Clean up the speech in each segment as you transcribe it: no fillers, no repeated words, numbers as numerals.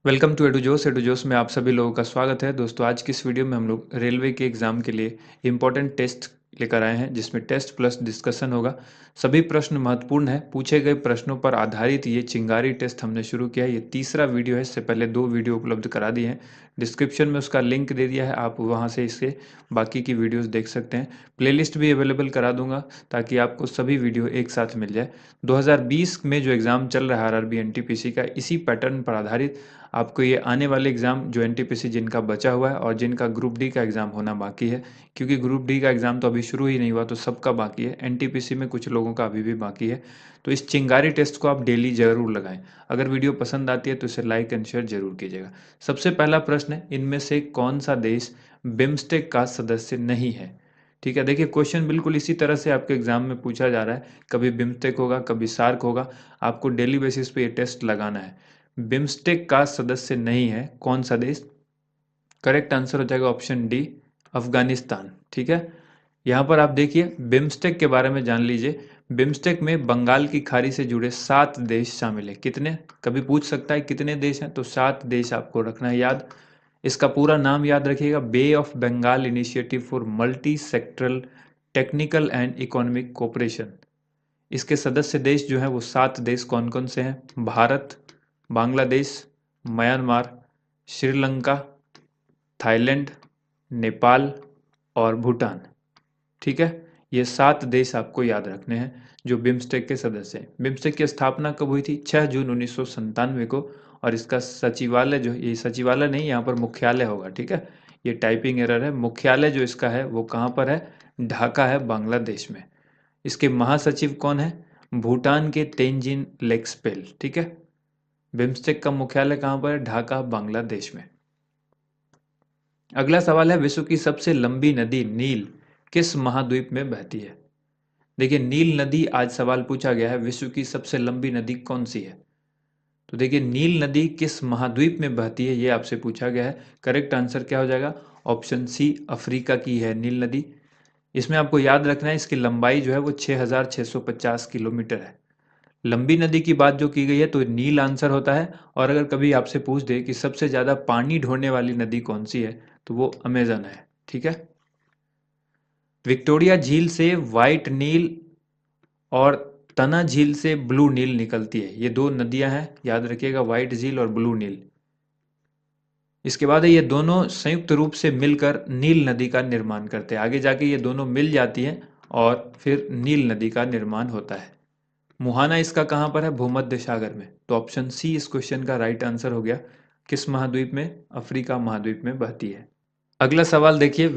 Welcome to एडुजोस में आप सभी लोगों का स्वागत है। दोस्तों, आज की इस वीडियो में हम लोग रेलवे के एग्ज़ाम के लिए इम्पोर्टेंट टेस्ट लेकर आए हैं, जिसमें टेस्ट प्लस डिस्कशन होगा। सभी प्रश्न महत्वपूर्ण हैं। पूछे गए प्रश्नों पर आधारित ये चिंगारी टेस्ट हमने शुरू किया है। ये तीसरा वीडियो है। इससे पहले 2 वीडियो उपलब्ध करा दिए हैं। डिस्क्रिप्शन में उसका लिंक दे दिया है, आप वहाँ से इसके बाकी की वीडियोज़ देख सकते हैं। प्लेलिस्ट भी अवेलेबल करा दूंगा ताकि आपको सभी वीडियो एक साथ मिल जाए। 2020 में जो एग्ज़ाम चल रहा है आरआरबी एनटीपीसी का, इसी पैटर्न पर आधारित आपको ये आने वाले एग्ज़ाम जो एनटीपीसी जिनका बचा हुआ है और जिनका ग्रुप डी का एग्ज़ाम होना बाकी है, क्योंकि ग्रुप डी का एग्ज़ाम तो अभी शुरू ही नहीं हुआ, तो सबका बाकी है। एनटीपीसी में कुछ लोगों का अभी भी बाकी है। तो इस चिंगारी टेस्ट को आप डेली ज़रूर लगाएं। अगर वीडियो पसंद आती है तो इसे लाइक एंड शेयर जरूर कीजिएगा। सबसे पहला प्रश्न है, इनमें से कौन सा देश बिम्स्टेक का सदस्य नहीं है? ठीक है, देखिए क्वेश्चन बिल्कुल इसी तरह से आपके एग्जाम में पूछा जा रहा है। कभी बिम्स्टेक होगा, कभी सार्क होगा। आपको डेली बेसिस पे ये टेस्ट लगाना है। बिम्स्टेक का सदस्य नहीं है कौन सा देश? करेक्ट आंसर हो जाएगा ऑप्शन डी, अफगानिस्तान। ठीक है, यहाँ पर आप देखिए बिम्स्टेक के बारे में जान लीजिए। बिम्स्टेक में बंगाल की खाड़ी से जुड़े 7 देश शामिल है। कितने? कभी पूछ सकता है कितने देश हैं, तो 7 देश आपको रखना है याद। इसका पूरा नाम याद रखिएगा, bay of Bengal initiative for multi sectoral technical and economic cooperation. इसके सदस्य देश जो हैं वो 7 देश कौन कौन से हैं? भारत, बांग्लादेश, म्यांमार, श्रीलंका, थाईलैंड, नेपाल और भूटान। ठीक है, ये 7 देश आपको याद रखने हैं जो बिम्स्टेक के सदस्य हैं। बिम्स्टेक की स्थापना कब हुई थी? 6 जून 1997 को। और इसका सचिवालय जो, ये सचिवालय नहीं, यहाँ पर मुख्यालय होगा। ठीक है, ये टाइपिंग एरर है। मुख्यालय जो इसका है वो कहाँ पर है? ढाका है, बांग्लादेश में। इसके महासचिव कौन है? भूटान के तेंजिन लेक्सपेल। ठीक है, बिम्स्टेक का मुख्यालय कहाँ पर है? ढाका, बांग्लादेश में। अगला सवाल है, विश्व की सबसे लंबी नदी नील किस महाद्वीप में बहती है? देखिए, नील नदी आज सवाल पूछा गया है, विश्व की सबसे लंबी नदी कौन सी है? तो देखिए, नील नदी किस महाद्वीप में बहती है, ये आपसे पूछा गया है। करेक्ट आंसर क्या हो जाएगा? ऑप्शन सी, अफ्रीका की है नील नदी। इसमें आपको याद रखना है, इसकी लंबाई जो है वो 6,650 किलोमीटर है। लंबी नदी की बात जो की गई है तो नील आंसर होता है। और अगर कभी आपसे पूछ दे कि सबसे ज्यादा पानी ढोने वाली नदी कौन सी है, तो वो अमेजन है। ठीक है, विक्टोरिया झील से व्हाइट नील और तना झील से ब्लू नील निकलती है। ये 2 नदियां हैं, याद रखिएगा, व्हाइट झील और ब्लू नील। इसके बाद ये दोनों संयुक्त रूप से मिलकर नील नदी का निर्माण करते हैं। आगे जाके ये दोनों मिल जाती हैं और फिर नील नदी का निर्माण होता है। मुहाना इसका कहाँ पर है? भूमध्य सागर में। तो ऑप्शन सी इस क्वेश्चन का राइट आंसर हो गया। किस महाद्वीप में? अफ्रीका महाद्वीप में बहती है। अगला सवाल देखिए,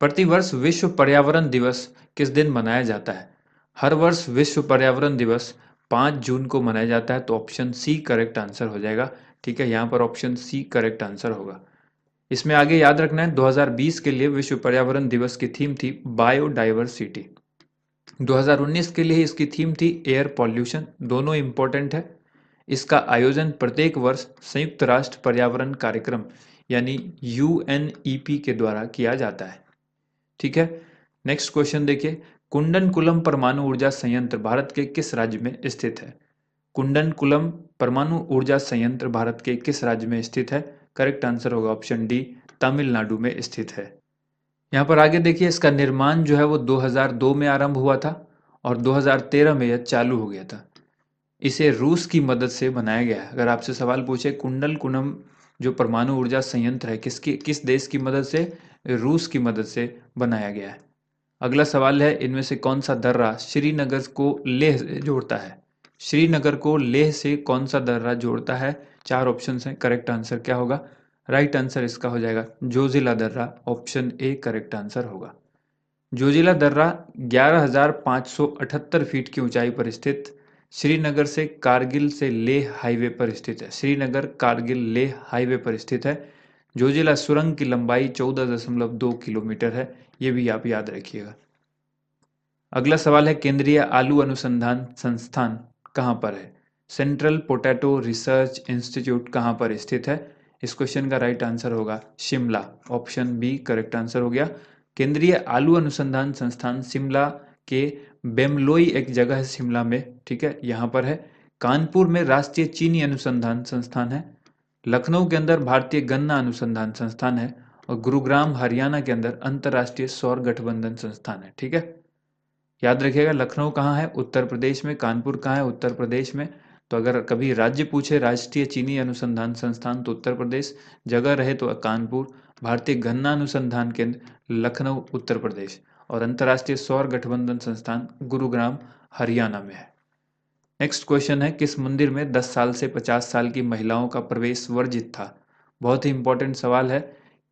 प्रतिवर्ष विश्व पर्यावरण दिवस किस दिन मनाया जाता है? हर वर्ष विश्व पर्यावरण दिवस 5 जून को मनाया जाता है। तो ऑप्शन सी करेक्ट आंसर हो जाएगा। ठीक है, यहाँ पर ऑप्शन सी करेक्ट आंसर होगा। इसमें आगे याद रखना है, 2020 के लिए विश्व पर्यावरण दिवस की थीम थी बायोडाइवर्सिटी। 2019 के लिए इसकी थीम थी एयर पॉल्यूशन। दोनों इंपॉर्टेंट है। इसका आयोजन प्रत्येक वर्ष संयुक्त राष्ट्र पर्यावरण कार्यक्रम यानी यूएनईपी के द्वारा किया जाता है। ठीक है, नेक्स्ट क्वेश्चन देखिए, कुंडनकुलम परमाणु ऊर्जा संयंत्र भारत के किस राज्य में स्थित है? कुंडनकुलम परमाणु ऊर्जा संयंत्र भारत के किस राज्य में स्थित है? करेक्ट आंसर होगा ऑप्शन डी, तमिलनाडु में स्थित है। यहाँ पर आगे देखिए, इसका निर्माण जो है वो 2002 में आरंभ हुआ था और 2013 में यह चालू हो गया था। इसे रूस की मदद से बनाया गया है। अगर आपसे सवाल पूछे कुंडलकुलम जो परमाणु ऊर्जा संयंत्र है किस देश की मदद से? रूस की मदद से बनाया गया है। अगला सवाल है, इनमें से कौन सा दर्रा श्रीनगर को लेह से जोड़ता है? श्रीनगर को लेह से कौन सा दर्रा जोड़ता है? 4 ऑप्शन हैं, करेक्ट आंसर क्या होगा? राइट आंसर इसका हो जाएगा जोजिला दर्रा। ऑप्शन ए करेक्ट आंसर होगा। जोजिला दर्रा 11,578 फीट की ऊंचाई पर स्थित श्रीनगर से कारगिल से लेह हाईवे पर स्थित है। श्रीनगर कारगिल लेह हाईवे पर स्थित है। जोजिला सुरंग की लंबाई 14.2 किलोमीटर है। ये भी आप याद रखिएगा। अगला सवाल है, केंद्रीय आलू अनुसंधान संस्थान कहाँ पर है? सेंट्रल पोटैटो रिसर्च इंस्टीट्यूट कहाँ पर स्थित है? इस क्वेश्चन का राइट आंसर होगा Shimla. Option B correct answer हो गया। केंद्रीय आलू अनुसंधान संस्थान शिमला के बेमलोई एक जगह है शिमला में। ठीक है, यहाँ पर है। कानपुर में राष्ट्रीय चीनी अनुसंधान संस्थान है। लखनऊ के अंदर भारतीय गन्ना अनुसंधान संस्थान है और गुरुग्राम हरियाणा के अंदर अंतर्राष्ट्रीय सौर गठबंधन संस्थान है। ठीक है, याद रखिएगा लखनऊ कहाँ है, उत्तर प्रदेश में। कानपुर कहाँ है, उत्तर प्रदेश में। तो अगर कभी राज्य पूछे राष्ट्रीय चीनी अनुसंधान संस्थान तो उत्तर प्रदेश, जगह रहे तो कानपुर। भारतीय गन्ना अनुसंधान केंद्र लखनऊ उत्तर प्रदेश और अंतर्राष्ट्रीय सौर गठबंधन संस्थान गुरुग्राम हरियाणा में है। नेक्स्ट क्वेश्चन है, किस मंदिर में 10 साल से 50 साल की महिलाओं का प्रवेश वर्जित था? बहुत ही इंपॉर्टेंट सवाल है।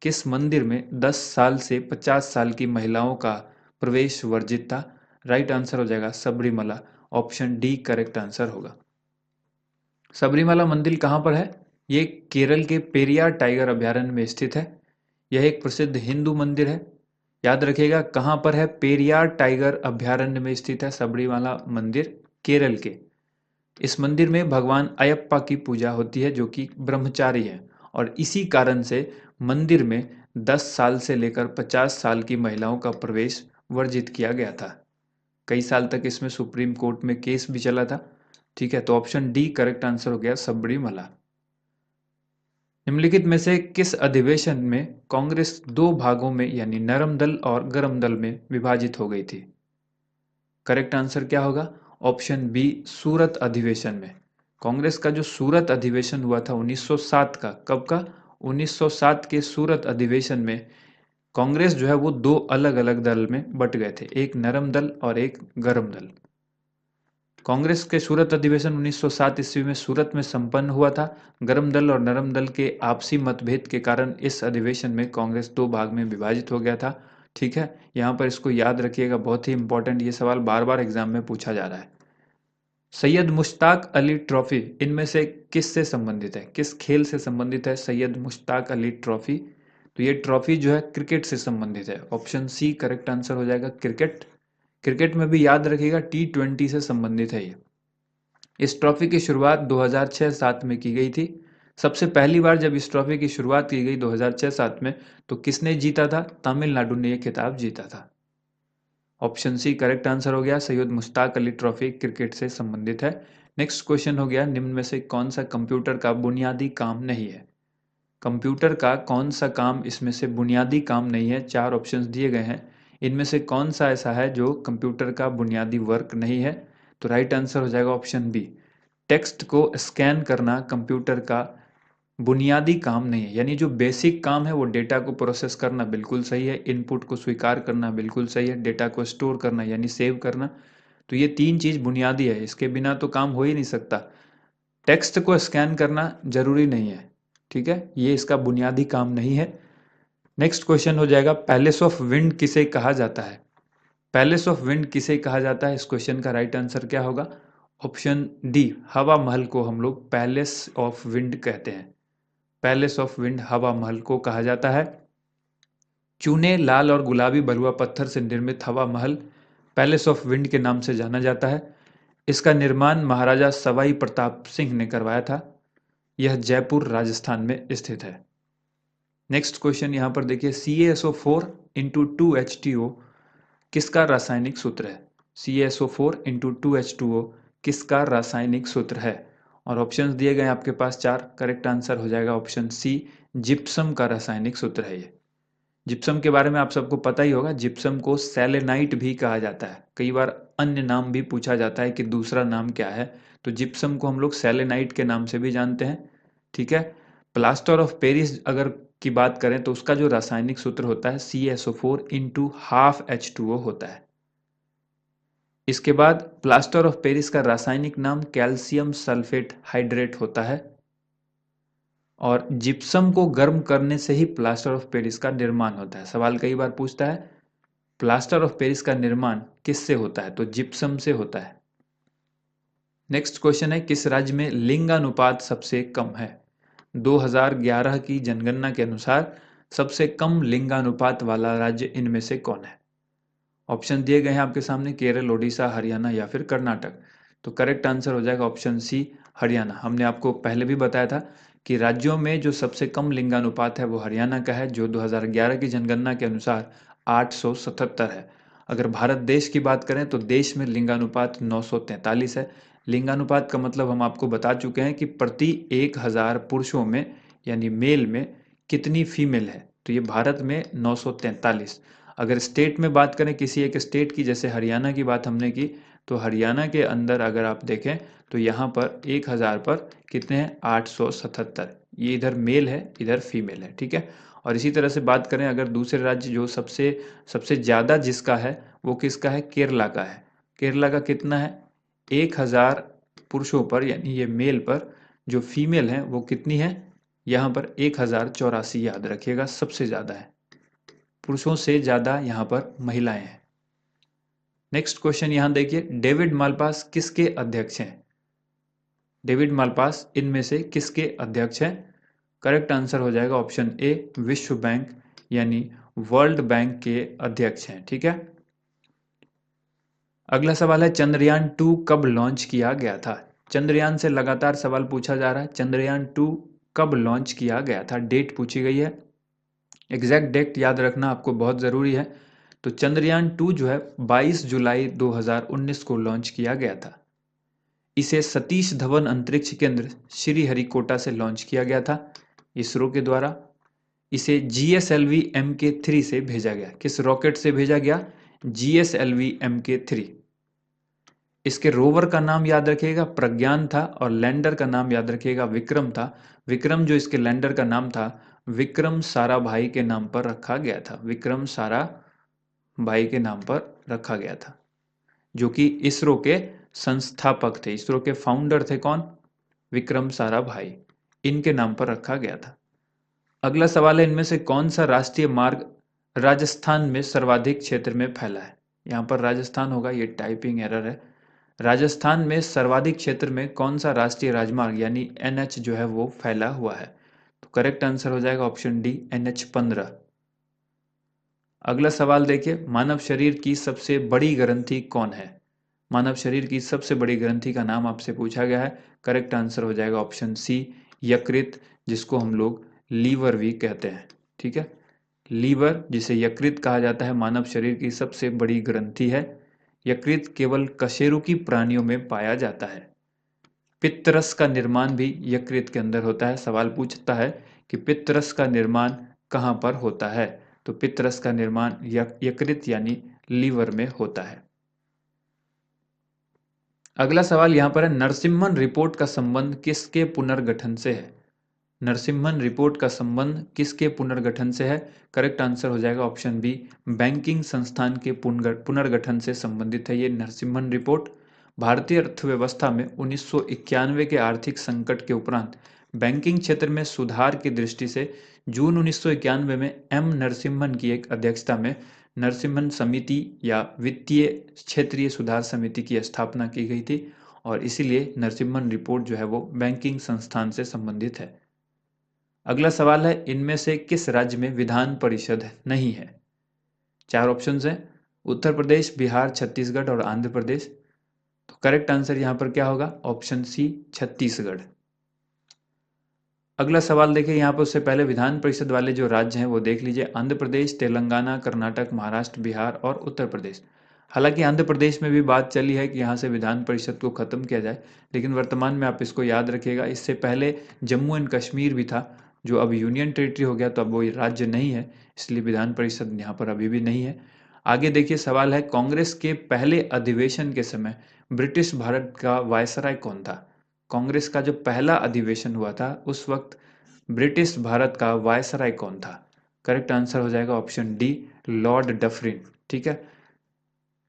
किस मंदिर में 10 साल से 50 साल की महिलाओं का प्रवेश वर्जित था? राइट आंसर हो जाएगा Sabarimala, option D correct answer होगा। सबरीमला मंदिर कहाँ पर है? ये केरल के पेरियार टाइगर अभयारण्य में स्थित है। यह एक प्रसिद्ध हिंदू मंदिर है। याद रखिएगा कहाँ पर है, पेरियार टाइगर अभयारण्य में स्थित है सबरीमला मंदिर, केरल के। इस मंदिर में भगवान अयप्पा की पूजा होती है जो कि ब्रह्मचारी है और इसी कारण से मंदिर में 10 साल से लेकर 50 साल की महिलाओं का प्रवेश वर्जित किया गया था। कई साल तक इसमें सुप्रीम कोर्ट में केस भी चला था। ठीक है, तो ऑप्शन डी करेक्ट आंसर हो गया सबरीमला। निम्नलिखित में से किस अधिवेशन में कांग्रेस दो भागों में यानी नरम दल और गरम दल में विभाजित हो गई थी? करेक्ट आंसर क्या होगा? ऑप्शन बी सूरत अधिवेशन में। कांग्रेस का जो सूरत अधिवेशन हुआ था 1907 का, कब का? 1907 के सूरत अधिवेशन में कांग्रेस जो है वो दो अलग अलग दल में बट गए थे, एक नरम दल और एक गरम दल। कांग्रेस के सूरत अधिवेशन 1907 ईस्वी में सूरत में संपन्न हुआ था। गरम दल और नरम दल के आपसी मतभेद के कारण इस अधिवेशन में कांग्रेस दो भाग में विभाजित हो गया था। ठीक है, यहाँ पर इसको याद रखिएगा, बहुत ही इंपॉर्टेंट, ये सवाल बार बार एग्जाम में पूछा जा रहा है। सैयद मुश्ताक अली ट्रॉफी इनमें से किस से संबंधित है, किस खेल से संबंधित है सैयद मुश्ताक अली ट्रॉफी? तो ये ट्रॉफी जो है क्रिकेट से संबंधित है, ऑप्शन सी करेक्ट आंसर हो जाएगा क्रिकेट। क्रिकेट में भी याद रखिएगा T20 से संबंधित है ये। इस ट्रॉफी की शुरुआत 2006-07 में की गई थी। सबसे पहली बार जब इस ट्रॉफी की शुरुआत की गई 2006-07 में तो किसने जीता था? तमिलनाडु ने यह खिताब जीता था। ऑप्शन सी करेक्ट आंसर हो गया, सैयद मुश्ताक अली ट्रॉफी क्रिकेट से संबंधित है। नेक्स्ट क्वेश्चन हो गया, निम्न में से कौन सा कंप्यूटर का बुनियादी काम नहीं है? कंप्यूटर का कौन सा काम इसमें से बुनियादी काम नहीं है? चार ऑप्शंस दिए गए हैं, इनमें से कौन सा ऐसा है जो कंप्यूटर का बुनियादी वर्क नहीं है? तो राइट आंसर हो जाएगा ऑप्शन बी, टेक्स्ट को स्कैन करना कंप्यूटर का बुनियादी काम नहीं है। यानी जो बेसिक काम है वो डेटा को प्रोसेस करना बिल्कुल सही है, इनपुट को स्वीकार करना बिल्कुल सही है, डेटा को स्टोर करना यानी सेव करना, तो ये तीन चीज बुनियादी है, इसके बिना तो काम हो ही नहीं सकता। टेक्स्ट को स्कैन करना जरूरी नहीं है, ठीक है, ये इसका बुनियादी काम नहीं है। नेक्स्ट क्वेश्चन हो जाएगा, पैलेस ऑफ विंड किसे कहा जाता है? पैलेस ऑफ विंड किसे कहा जाता है? इस क्वेश्चन का राइट आंसर क्या होगा? ऑप्शन डी, हवा महल को हम लोग पैलेस ऑफ विंड कहते हैं। पैलेस ऑफ विंड हवा महल को कहा जाता है। चूने, लाल और गुलाबी बलुआ पत्थर से निर्मित हवा महल पैलेस ऑफ विंड के नाम से जाना जाता है। इसका निर्माण महाराजा सवाई प्रताप सिंह ने करवाया था। यह जयपुर राजस्थान में स्थित है। नेक्स्ट क्वेश्चन यहाँ पर देखिए, CaSO4 इंटू 2H2O किसका रासायनिक सूत्र है? CaSO4 इंटू 2H2O किसका रासायनिक सूत्र है? और ऑप्शंस दिए गए आपके पास चार, करेक्ट आंसर हो जाएगा ऑप्शन सी, जिप्सम का रासायनिक सूत्र है ये। जिप्सम के बारे में आप सबको पता ही होगा, जिप्सम को सेलेनाइट भी कहा जाता है, कई बार अन्य नाम भी पूछा जाता है कि दूसरा नाम क्या है, तो जिप्सम को हम लोग सेलेनाइट के नाम से भी जानते हैं। ठीक है, प्लास्टर ऑफ पेरिस अगर की बात करें तो उसका जो रासायनिक सूत्र होता है CaSO4 इंटू हाफ H2O होता है। इसके बाद प्लास्टर ऑफ पेरिस का रासायनिक नाम कैल्शियम सल्फेट हाइड्रेट होता है और जिप्सम को गर्म करने से ही प्लास्टर ऑफ पेरिस का निर्माण होता है। सवाल कई बार पूछता है प्लास्टर ऑफ पेरिस का निर्माण किससे होता है, तो जिप्सम से होता है। नेक्स्ट क्वेश्चन है, किस राज्य में लिंगानुपात सबसे कम है? 2011 की जनगणना के अनुसार सबसे कम लिंगानुपात वाला राज्य इनमें से कौन है? ऑप्शन दिए गए हैं आपके सामने, केरल, ओडिशा, हरियाणा या फिर कर्नाटक। तो करेक्ट आंसर हो जाएगा ऑप्शन सी, हरियाणा। हमने आपको पहले भी बताया था कि राज्यों में जो सबसे कम लिंगानुपात है वो हरियाणा का है, जो 2011 की जनगणना के अनुसार 877 है। अगर भारत देश की बात करें तो देश में लिंगानुपात 943 है, लिंगानुपात का मतलब हम आपको बता चुके हैं कि प्रति 1000 पुरुषों में यानी मेल में कितनी फीमेल है। तो ये भारत में 943। अगर स्टेट में बात करें किसी एक स्टेट की, जैसे हरियाणा की बात हमने की, तो हरियाणा के अंदर अगर आप देखें तो यहाँ पर 1000 पर कितने हैं, 877। ये इधर मेल है, इधर फीमेल है, ठीक है। और इसी तरह से बात करें अगर दूसरे राज्य जो सबसे सबसे ज़्यादा जिसका है वो किसका है, केरला का है। केरला का कितना है, 1000 पुरुषों पर यानी ये मेल पर जो फीमेल है वो कितनी है, यहाँ पर 1084। याद रखिएगा सबसे ज़्यादा है, पुरुषों से ज़्यादा यहाँ पर महिलाएं हैं। नेक्स्ट क्वेश्चन यहाँ देखिए, डेविड मालपास किसके अध्यक्ष हैं। डेविड मालपास इनमें से किसके अध्यक्ष हैं। करेक्ट आंसर हो जाएगा ऑप्शन ए, विश्व बैंक यानी वर्ल्ड बैंक के अध्यक्ष हैं, ठीक है। अगला सवाल है, चंद्रयान 2 कब लॉन्च किया गया था। चंद्रयान से लगातार सवाल पूछा जा रहा है, चंद्रयान 2 कब लॉन्च किया गया था, डेट पूछी गई है। एग्जैक्ट डेट याद रखना आपको बहुत ज़रूरी है। तो चंद्रयान 2 जो है 22 जुलाई 2019 को लॉन्च किया गया था। इसे सतीश धवन अंतरिक्ष केंद्र श्रीहरिकोटा से लॉन्च किया गया था इसरो के द्वारा। इसे GSLV Mk3 से भेजा गया। किस रॉकेट से भेजा गया, GSLV Mk3। इसके रोवर का नाम याद रखिएगा प्रज्ञान था, और लैंडर का नाम याद रखिएगा विक्रम था। विक्रम जो इसके लैंडर का नाम था, विक्रम साराभाई के नाम पर रखा गया था। विक्रम साराभाई के नाम पर रखा गया था, जो कि इसरो के संस्थापक थे। इसरो के फाउंडर थे कौन, विक्रम साराभाई। इनके नाम पर रखा गया था। अगला सवाल है, इनमें से कौन सा राष्ट्रीय मार्ग राजस्थान में सर्वाधिक क्षेत्र में फैला है। यहाँ पर राजस्थान होगा, ये टाइपिंग एरर है। राजस्थान में सर्वाधिक क्षेत्र में कौन सा राष्ट्रीय राजमार्ग यानी NH जो है वो फैला हुआ है। तो करेक्ट आंसर हो जाएगा ऑप्शन डी, NH15। अगला सवाल देखिए, मानव शरीर की सबसे बड़ी ग्रंथि कौन है। मानव शरीर की सबसे बड़ी ग्रंथि का नाम आपसे पूछा गया है। करेक्ट आंसर हो जाएगा ऑप्शन सी, यकृत, जिसको हम लोग लीवर भी कहते हैं, ठीक है। लीवर जिसे यकृत कहा जाता है, मानव शरीर की सबसे बड़ी ग्रंथि है। यकृत केवल कशेरुकी प्राणियों में पाया जाता है। पित्तरस का निर्माण भी यकृत के अंदर होता है। सवाल पूछता है कि पित्तरस का निर्माण कहाँ पर होता है, तो पित्तरस का निर्माण यकृत यानी लीवर में होता है। अगला सवाल यहाँ पर है, नरसिम्हन रिपोर्ट का संबंध किसके पुनर्गठन से है। नरसिम्हन रिपोर्ट का संबंध किसके पुनर्गठन से है। करेक्ट आंसर हो जाएगा ऑप्शन बी, बैंकिंग संस्थान के पुनर्गठन से संबंधित है ये नरसिम्हन रिपोर्ट। भारतीय अर्थव्यवस्था में 1991 के आर्थिक संकट के उपरांत बैंकिंग क्षेत्र में सुधार की दृष्टि से जून 1991 में M नरसिम्हन की एक अध्यक्षता में नरसिम्हन समिति या वित्तीय क्षेत्रीय सुधार समिति की स्थापना की गई थी, और इसीलिए नरसिम्हन रिपोर्ट जो है वो बैंकिंग संस्थान से संबंधित है। अगला सवाल है, इनमें से किस राज्य में विधान परिषद नहीं है। चार ऑप्शंस हैं, उत्तर प्रदेश, बिहार, छत्तीसगढ़ और आंध्र प्रदेश। तो करेक्ट आंसर यहां पर क्या होगा, ऑप्शन सी, छत्तीसगढ़। अगला सवाल देखिए, यहाँ पर उससे पहले विधान परिषद वाले जो राज्य हैं वो देख लीजिए, आंध्र प्रदेश, तेलंगाना, कर्नाटक, महाराष्ट्र, बिहार और उत्तर प्रदेश। हालांकि आंध्र प्रदेश में भी बात चली है कि यहाँ से विधान परिषद को खत्म किया जाए, लेकिन वर्तमान में आप इसको याद रखिएगा, इससे पहले जम्मू एंड कश्मीर भी था, जो अब यूनियन टेरिटरी हो गया, तो अब वो राज्य नहीं है, इसलिए विधान परिषद यहाँ पर अभी भी नहीं है। आगे देखिए सवाल है, कांग्रेस के पहले अधिवेशन के समय ब्रिटिश भारत का वायसराय कौन था। कांग्रेस का जो पहला अधिवेशन हुआ था उस वक्त ब्रिटिश भारत का वायसराय कौन था। करेक्ट आंसर हो जाएगा ऑप्शन डी, लॉर्ड डफरिन, ठीक है।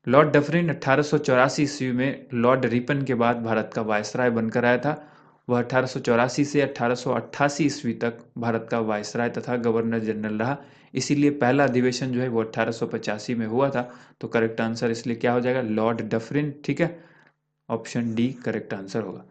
लॉर्ड डफरिन 1884 ईस्वी में लॉर्ड रिपन के बाद भारत का वायसराय बनकर आया था। वह 1884 से 1888 ईस्वी तक भारत का वायसराय तथा गवर्नर जनरल रहा, इसीलिए पहला अधिवेशन जो है वो 1885 में हुआ था। तो करेक्ट आंसर इसलिए क्या हो जाएगा, लॉर्ड डफरिन, ठीक है। ऑप्शन डी करेक्ट आंसर होगा।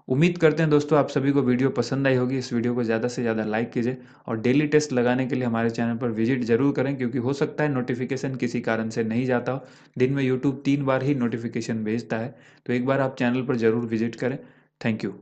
उम्मीद करते हैं दोस्तों आप सभी को वीडियो पसंद आई होगी। इस वीडियो को ज़्यादा से ज़्यादा लाइक कीजिए, और डेली टेस्ट लगाने के लिए हमारे चैनल पर विजिट जरूर करें, क्योंकि हो सकता है नोटिफिकेशन किसी कारण से नहीं जाता हो। दिन में यूट्यूब 3 बार ही नोटिफिकेशन भेजता है, तो एक बार आप चैनल पर ज़रूर विजिट करें। Thank you.